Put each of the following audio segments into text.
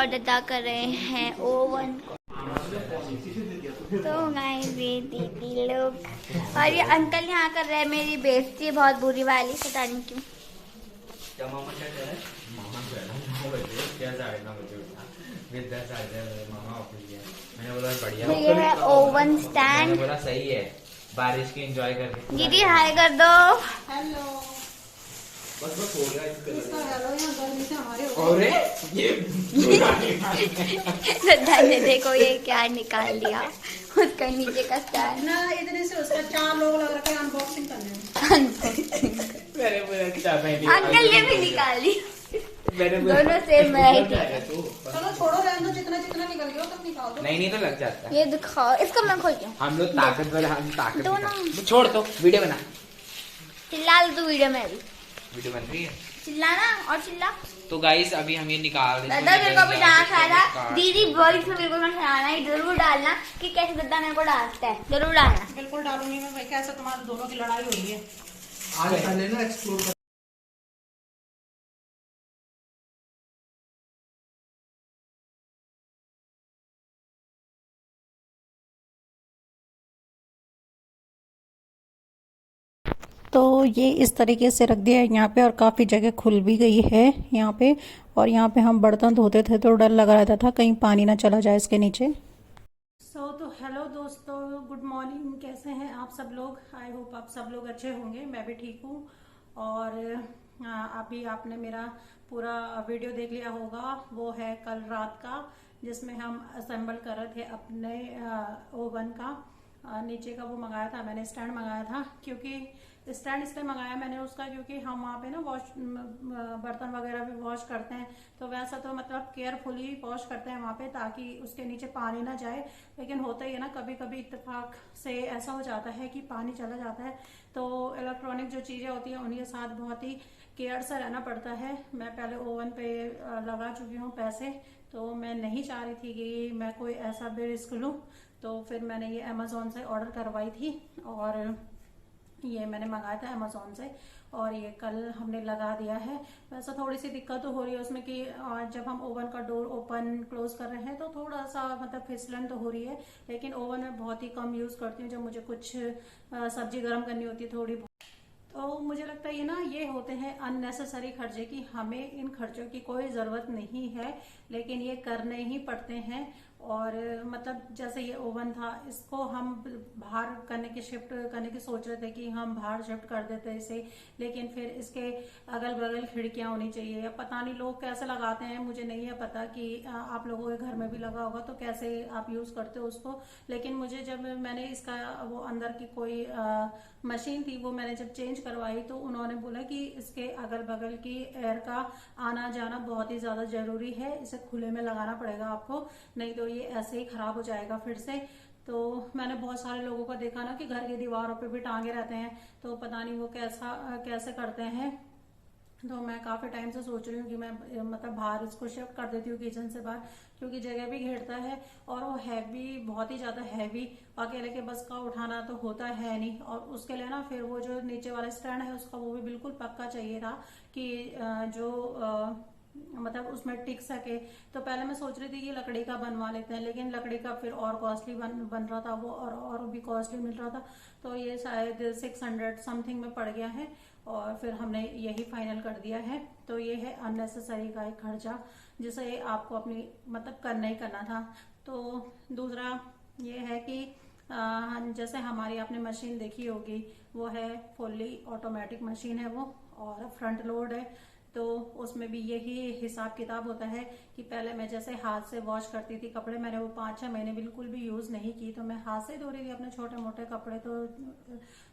शुक्रिया अदा कर रहे हैं ओवन को। तो गाइस ये दीदी लोग और ये अंकल यहाँ कर रहे हैं मेरी बेइज्जती बहुत बुरी वाली, पता नहीं क्यों। तो ये है ओवन स्टैंड। बोला सही है, बारिश की एंजॉय करके। दीदी हाय कर दो। हेलो। बस हो गया इसका हेलो यहाँ गर्मी से हमारे हो और ये श्रद्धा ने देखो ये क्या निकाल लिया, उसका नीचे का स्टैंड ना, इतने से उसका 4 लोग लग रखे अनबॉक्सिंग करने में। अंकल ने भी निकाल ली, दोनों सेम है। चलो छोड़ो, रहने दो, जितना जितना निकल गया तब निकाल दो। नहीं तो लग जाता है। ये दिखाओ, इसको मैं खोलती हूँ। हम लोग ताकतवर, हम ताकत दो ना। छोड़ दो, वीडियो बना। चिल्ला लो तू वीडियो में भी। वीडियो बन रही है, चिल्लाना और चिल्ला। तो गाइस अभी हम ये निकाल रहे हैं। दादा मेरे को भी डांस आ रहा, दीदी वॉइस में बिल्कुल मत सुनाना, ये जरूर डालना कि कैसे दादा मेरे को डांसता है, जरूर डालना। बिल्कुल डालूंगी मैं भाई, कैसे तुम्हारे दोनों की लड़ाई हो रही है। आज लेना एक्सप्लोर। तो ये इस तरीके से रख दिया है यहाँ पे, और काफ़ी जगह खुल भी गई है यहाँ पे। और यहाँ पे हम बर्तन धोते थे तो डर लगा रहता था कहीं पानी ना चला जाए इसके नीचे। तो हेलो दोस्तों, गुड मॉर्निंग, कैसे हैं आप सब लोग। आई होप आप सब लोग अच्छे होंगे, मैं भी ठीक हूँ। और अभी आपने मेरा पूरा वीडियो देख लिया होगा, वो है कल रात का, जिसमें हम असेंबल कर रहे थे अपने ओवन का। नीचे का वो मंगाया था मैंने, स्टैंड मंगाया था। क्योंकि स्टैंड इसलिए मंगाया मैंने उसका, क्योंकि हम वहाँ पे ना बर्तन वगैरह भी वॉश करते हैं, तो वैसा तो मतलब केयरफुली वॉश करते हैं वहाँ पे, ताकि उसके नीचे पानी ना जाए। लेकिन होता ही है ना, कभी कभी इत्तेफाक से ऐसा हो जाता है कि पानी चला जाता है। तो इलेक्ट्रॉनिक जो चीज़ें होती हैं उनके साथ बहुत ही केयर से रहना पड़ता है। मैं पहले ओवन पे लगा चुकी हूँ पैसे, तो मैं नहीं चाह रही थी कि मैं कोई ऐसा भी रिस्क लूँ। तो फिर मैंने ये अमेज़ोन से ऑर्डर करवाई थी, और ये मैंने मंगाया था अमेज़ोन से, और ये कल हमने लगा दिया है। वैसे थोड़ी सी दिक्कत तो हो रही है उसमें कि जब हम ओवन का डोर ओपन क्लोज कर रहे हैं तो थोड़ा सा मतलब फिसलन तो हो रही है। लेकिन ओवन में बहुत ही कम यूज़ करती हूँ, जब मुझे कुछ सब्जी गर्म करनी होती है थोड़ी। तो मुझे लगता है ये होते हैं अननेसेसरी खर्चे, कि हमें इन खर्चों की कोई ज़रूरत नहीं है, लेकिन ये करने ही पड़ते हैं। और मतलब जैसे ये ओवन था, इसको हम बाहर शिफ्ट करने की सोच रहे थे कि हम बाहर शिफ्ट कर देते इसे। लेकिन फिर इसके अगल बगल खिड़कियां होनी चाहिए, या पता नहीं लोग कैसे लगाते हैं, मुझे नहीं है पता कि आप लोगों के घर में भी लगा होगा तो कैसे आप यूज़ करते हो उसको। लेकिन मुझे जब मैंने इसका वो अंदर की कोई मशीन थी, वो मैंने जब चेंज करवाई, तो उन्होंने बोला कि इसके अगल बगल की एयर का आना जाना बहुत ही ज़्यादा ज़रूरी है, इसे खुले में लगाना पड़ेगा आपको, नहीं तो ये ऐसे ही खराब हो जाएगा फिर से। तो मैंने बहुत सारे लोगों को देखा ना कि घर की दीवारों पे भी टांगे रहते हैं, तो पता नहीं वो कैसे करते हैं। तो मैं काफ़ी टाइम से सोच रही हूँ कि मैं मतलब बाहर इसको शिफ्ट कर देती हूँ किचन से बाहर, क्योंकि जगह भी घेरता है, और वो हैवी, बहुत ही ज़्यादा हैवी, अकेले के बस का उठाना तो होता है नहीं। और उसके लिए ना फिर वो जो नीचे वाला स्टैंड है उसका, वो भी बिल्कुल पक्का चाहिए था कि जो मतलब उसमें टिक सके। तो पहले मैं सोच रही थी कि लकड़ी का बनवा लेते हैं, लेकिन लकड़ी का फिर और कॉस्टली बन रहा था वो, और भी कॉस्टली मिल रहा था। तो ये शायद 600 समथिंग में पड़ गया है, और फिर हमने यही फाइनल कर दिया है। तो ये है अननेसेसरी का एक खर्चा, जिसे आपको अपनी मतलब करना ही करना था। तो दूसरा ये है कि जैसे हमारी आपने मशीन देखी होगी, वो है फुल्ली ऑटोमेटिक मशीन है वो, और फ्रंट लोड है। तो उसमें भी यही हिसाब किताब होता है कि पहले मैं जैसे हाथ से वॉश करती थी कपड़े, मैंने वो 5-6 महीने बिल्कुल भी यूज नहीं की, तो मैं हाथ से धो रही थी अपने छोटे मोटे कपड़े। तो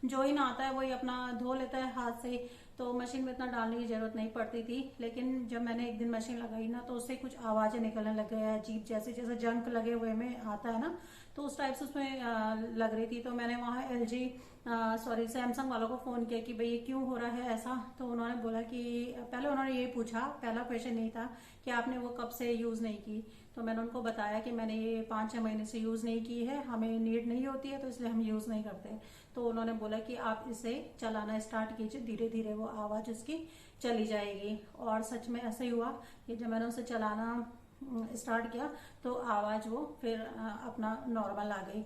जो ही ना आता है वही अपना धो लेता है हाथ से, तो मशीन में इतना डालने की जरूरत नहीं पड़ती थी। लेकिन जब मैंने एक दिन मशीन लगाई ना, तो उससे कुछ आवाजें निकलने लग गया, अजीब जैसे जैसे जंक लगे हुए में आता है ना, तो उस टाइप से उसमें लग रही थी। तो मैंने वहाँ LG सैमसंग वालों को फ़ोन किया कि भाई ये क्यों हो रहा है ऐसा। तो उन्होंने बोला कि पहले उन्होंने यही पूछा, पहला क्वेश्चन यही था कि आपने वो कब से यूज़ नहीं की। तो मैंने उनको बताया कि मैंने ये 5-6 महीने से यूज़ नहीं की है, हमें नीड नहीं होती है, तो इसलिए हम यूज़ नहीं करते। तो उन्होंने बोला कि आप इसे चलाना स्टार्ट कीजिए, धीरे धीरे वो आवाज़ उसकी चली जाएगी। और सच में ऐसा ही हुआ कि जब मैंने उसे चलाना स्टार्ट किया तो आवाज़ वो फिर अपना नॉर्मल आ गई।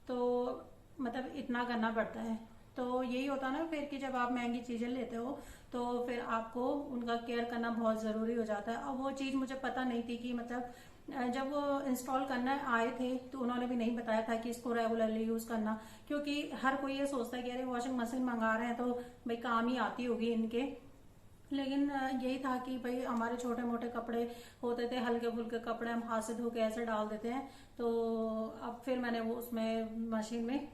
तो मतलब इतना करना पड़ता है। तो यही होता है ना फिर कि जब आप महंगी चीज़ें लेते हो तो फिर आपको उनका केयर करना बहुत ज़रूरी हो जाता है। अब वो चीज़ मुझे पता नहीं थी कि मतलब जब वो इंस्टॉल करने आए थे तो उन्होंने भी नहीं बताया था कि इसको रेगुलरली यूज़ करना, क्योंकि हर कोई ये सोचता है कि अरे वॉशिंग मशीन मंगा रहे हैं तो भाई काम ही आती होगी इनके। लेकिन यही था कि भाई हमारे छोटे मोटे कपड़े होते थे, हल्के फुल्के कपड़े हम हाथ से धो के ऐसे डाल देते हैं। तो अब फिर मैंने वो उसमें मशीन में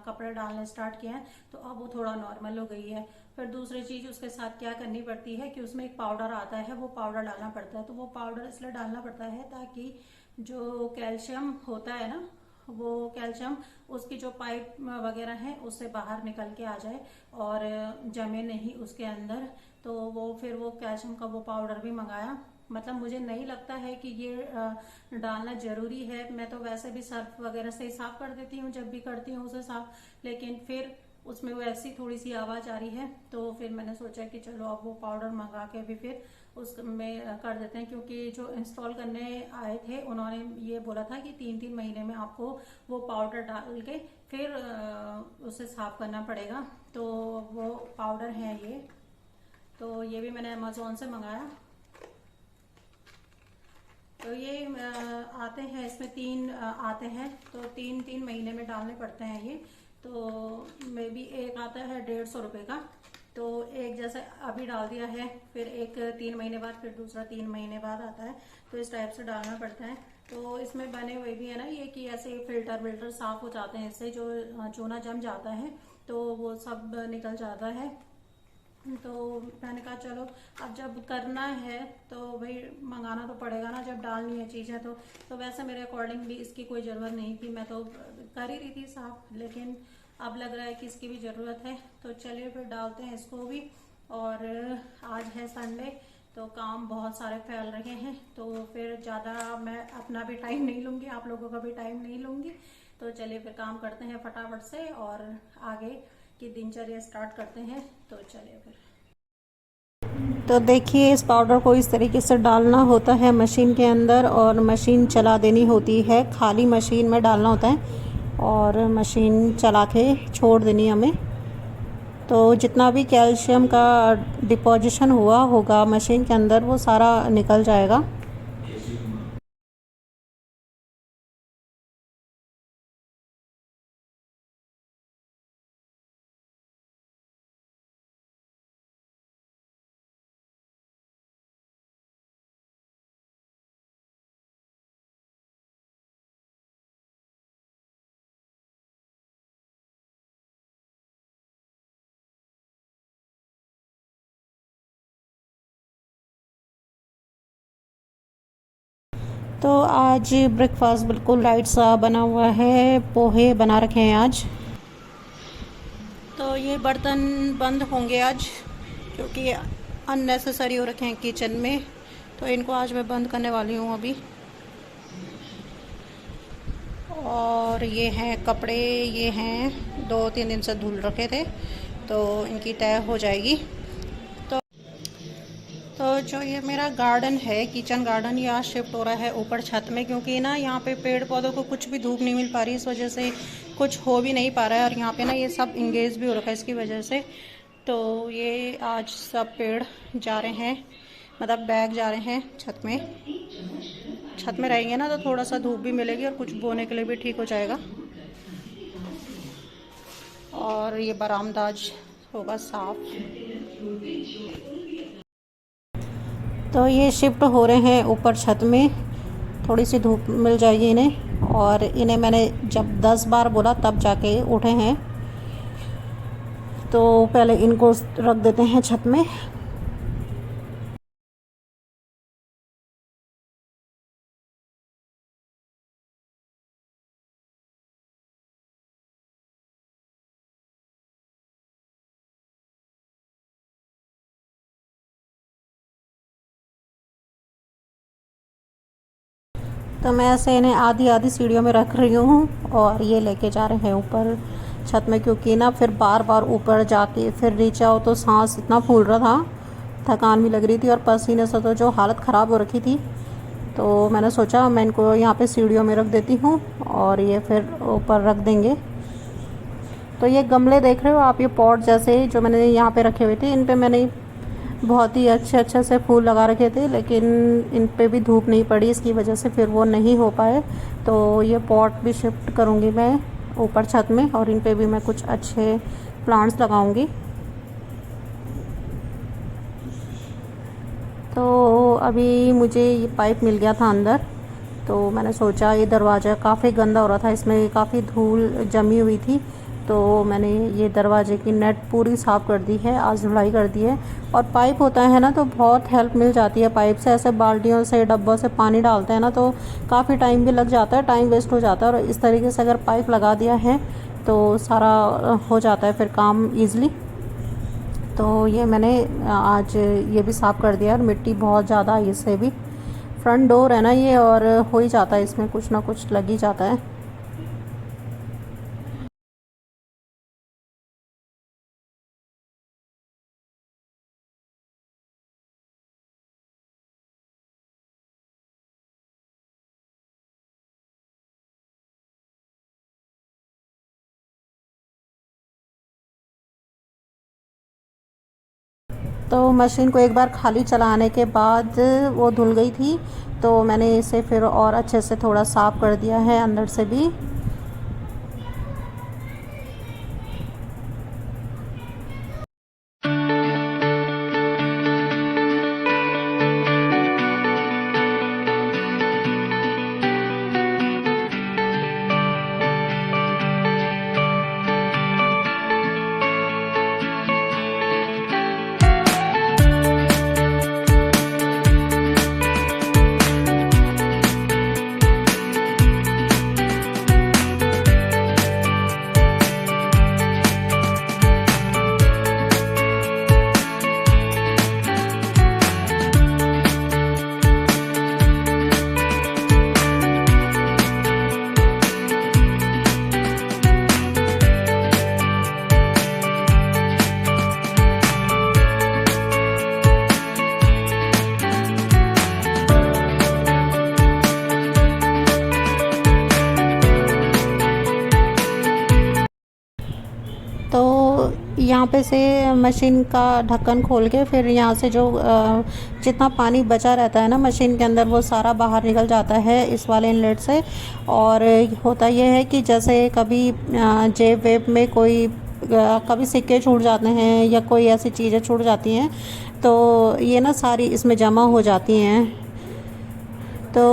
कपड़े डालने स्टार्ट किए हैं तो अब वो थोड़ा नॉर्मल हो गई है। फिर दूसरी चीज उसके साथ क्या करनी पड़ती है कि उसमें एक पाउडर आता है, वो पाउडर डालना पड़ता है। तो वो पाउडर इसलिए डालना पड़ता है ताकि जो कैल्शियम होता है ना, वो कैल्शियम उसकी जो पाइप वगैरह है उससे बाहर निकल के आ जाए और जमे नहीं उसके अंदर। तो वो फिर वो कैल्शियम का वो पाउडर भी मंगाया। मतलब मुझे नहीं लगता है कि ये डालना जरूरी है, मैं तो वैसे भी सर्फ वगैरह से साफ कर देती हूँ जब भी करती हूँ उसे साफ, लेकिन फिर उसमें वो ऐसी थोड़ी सी आवाज आ रही है तो फिर मैंने सोचा कि चलो अब वो पाउडर मंगा के भी फिर उसमें कर देते हैं। क्योंकि जो इंस्टॉल करने आए थे उन्होंने ये बोला था कि 3-3 महीने में आपको वो पाउडर डाल के फिर उसे साफ करना पड़ेगा। तो वो पाउडर है ये, तो ये भी मैंने अमेज़ॉन से मंगाया। तो ये आते हैं, इसमें 3 आते हैं तो 3-3 महीने में डालने पड़ते हैं ये। तो मे बी एक आता है 150 रुपये का, तो एक जैसे अभी डाल दिया है, फिर एक 3 महीने बाद, फिर दूसरा 3 महीने बाद आता है। तो इस टाइप से डालना पड़ता है। तो इसमें बने हुए भी है ना ये कि ऐसे फिल्टर विल्टर साफ हो जाते हैं, इससे जो चूना जम जाता है तो वो सब निकल जाता है। तो मैंने कहा चलो अब जब करना है तो भाई मंगाना तो पड़ेगा ना, जब डालनी है चीज़ें तो वैसे मेरे अकॉर्डिंग भी इसकी कोई ज़रूरत नहीं थी, मैं तो कर ही रही थी साफ, लेकिन अब लग रहा है कि इसकी भी ज़रूरत है। तो चलिए फिर डालते हैं इसको भी। और आज है संडे तो काम बहुत सारे फैल रहे हैं, तो फिर ज़्यादा मैं अपना भी टाइम नहीं लूँगी, आप लोगों का भी टाइम नहीं लूँगी। तो चलिए फिर काम करते हैं फटाफट से और आगे की दिनचर्या स्टार्ट करते हैं। तो चलिए फिर। तो देखिए इस पाउडर को इस तरीके से डालना होता है मशीन के अंदर और मशीन चला देनी होती है, खाली मशीन में डालना होता है और मशीन चला के छोड़ देनी हमें। तो जितना भी कैल्शियम का डिपोजिशन हुआ होगा मशीन के अंदर वो सारा निकल जाएगा। तो आज ब्रेकफास्ट बिल्कुल लाइट सा बना हुआ है, पोहे बना रखे हैं आज। तो ये बर्तन बंद होंगे आज क्योंकि अननेसेसरी हो रखे हैं किचन में, तो इनको आज मैं बंद करने वाली हूँ अभी। और ये हैं कपड़े, ये हैं 2-3 दिन से धुल रखे थे तो इनकी तय हो जाएगी। तो जो ये मेरा गार्डन है, किचन गार्डन, ये आज शिफ्ट हो रहा है ऊपर छत में, क्योंकि ना यहाँ पे पेड़ पौधों को कुछ भी धूप नहीं मिल पा रही, इस वजह से कुछ हो भी नहीं पा रहा है। और यहाँ पे ना ये सब इंगेज भी हो रखा है इसकी वजह से। तो ये आज सब पेड़ जा रहे हैं, मतलब बैग जा रहे हैं छत में। छत में रहेंगे ना तो थोड़ा सा धूप भी मिलेगी और कुछ बोने के लिए भी ठीक हो जाएगा। और ये बरामदा आज होगा साफ। तो ये शिफ्ट हो रहे हैं ऊपर छत में, थोड़ी सी धूप मिल जाएगी इन्हें। और इन्हें मैंने जब 10 बार बोला तब जाके उठे हैं, तो पहले इनको रख देते हैं छत में। तो मैं ऐसे इन्हें आधी आधी सीढ़ियों में रख रही हूँ और ये लेके जा रहे हैं ऊपर छत में, क्योंकि ना फिर बार बार ऊपर जाके फिर नीचे आओ तो सांस इतना फूल रहा था, थकान भी लग रही थी और पसीने से तो जो हालत ख़राब हो रखी थी। तो मैंने सोचा मैं इनको यहाँ पे सीढ़ियों में रख देती हूँ और ये फिर ऊपर रख देंगे। तो ये गमले देख रहे हो आप, ये पॉट जैसे जो मैंने यहाँ पे रखे हुए थे, इन पे मैंने बहुत ही अच्छे से फूल लगा रखे थे, लेकिन इन पे भी धूप नहीं पड़ी, इसकी वजह से फिर वो नहीं हो पाए। तो ये पॉट भी शिफ्ट करूँगी मैं ऊपर छत में और इन पे भी मैं कुछ अच्छे प्लांट्स लगाऊंगी। तो अभी मुझे ये पाइप मिल गया था अंदर, तो मैंने सोचा ये दरवाज़ा काफ़ी गंदा हो रहा था, इसमें काफ़ी धूल जमी हुई थी, तो मैंने ये दरवाजे की नेट पूरी साफ़ कर दी है, आज धुलाई कर दी है। और पाइप होता है ना तो बहुत हेल्प मिल जाती है पाइप से, ऐसे बाल्टियों से डब्बों से पानी डालते हैं ना तो काफ़ी टाइम भी लग जाता है, टाइम वेस्ट हो जाता है। और इस तरीके से अगर पाइप लगा दिया है तो सारा हो जाता है फिर काम ईज़िली। तो ये मैंने आज ये भी साफ़ कर दिया। और मिट्टी बहुत ज़्यादा है इससे भी, फ्रंट डोर है ना ये, और हो ही जाता है, इसमें कुछ ना कुछ लग ही जाता है। तो मशीन को एक बार खाली चलाने के बाद वो धुल गई थी, तो मैंने इसे फिर और अच्छे से थोड़ा साफ़ कर दिया है अंदर से भी। यहाँ पे से मशीन का ढक्कन खोल के फिर यहाँ से जो जितना पानी बचा रहता है ना मशीन के अंदर, वो सारा बाहर निकल जाता है इस वाले इनलेट से। और होता यह है कि जैसे कभी जेब वेब में कोई कभी सिक्के छूट जाते हैं या कोई ऐसी चीज़ें छूट जाती हैं, तो ये ना सारी इसमें जमा हो जाती हैं। तो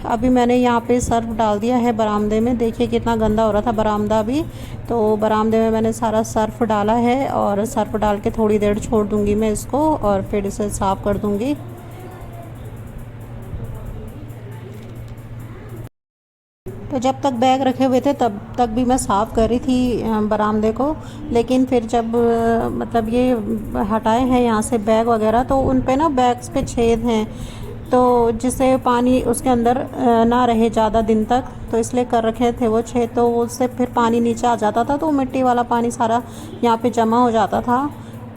अभी मैंने यहाँ पे सर्फ डाल दिया है बरामदे में, देखिए कितना गंदा हो रहा था बरामदा भी। तो बरामदे में मैंने सारा सर्फ डाला है और सर्फ डाल के थोड़ी देर छोड़ दूँगी मैं इसको और फिर इसे साफ़ कर दूँगी। तो जब तक बैग रखे हुए थे तब तक भी मैं साफ़ कर रही थी बरामदे को, लेकिन फिर जब मतलब ये हटाए हैं यहाँ से बैग वगैरह, तो उन पे ना बैग्स पे छेद हैं, तो जिससे पानी उसके अंदर ना रहे ज़्यादा दिन तक, तो इसलिए कर रखे थे वो छेद। तो उससे फिर पानी नीचे आ जाता था, तो मिट्टी वाला पानी सारा यहाँ पे जमा हो जाता था,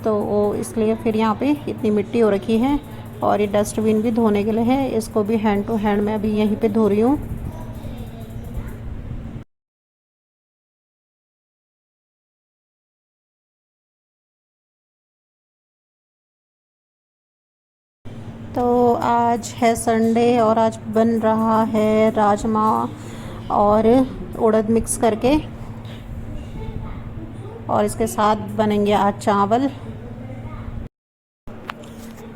तो वो इसलिए फिर यहाँ पे इतनी मिट्टी हो रखी है। और ये डस्टबिन भी धोने के लिए है, इसको भी हैंड टू हैंड मैं अभी यहीं पे धो रही हूँ। तो आज है संडे और आज बन रहा है राजमा और उड़द मिक्स करके, और इसके साथ बनेंगे आज चावल।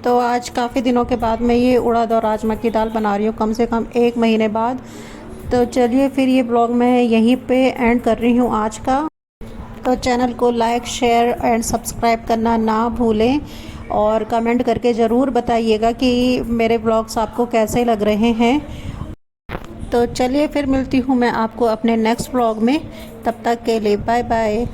तो आज काफ़ी दिनों के बाद मैं ये उड़द और राजमा की दाल बना रही हूँ, कम से कम 1 महीने बाद। तो चलिए फिर ये ब्लॉग मैं यहीं पे एंड कर रही हूँ आज का। तो चैनल को लाइक शेयर एंड सब्सक्राइब करना ना भूलें, और कमेंट करके ज़रूर बताइएगा कि मेरे ब्लॉग्स आपको कैसे लग रहे हैं। तो चलिए फिर मिलती हूँ मैं आपको अपने नेक्स्ट ब्लॉग में, तब तक के लिए बाय बाय।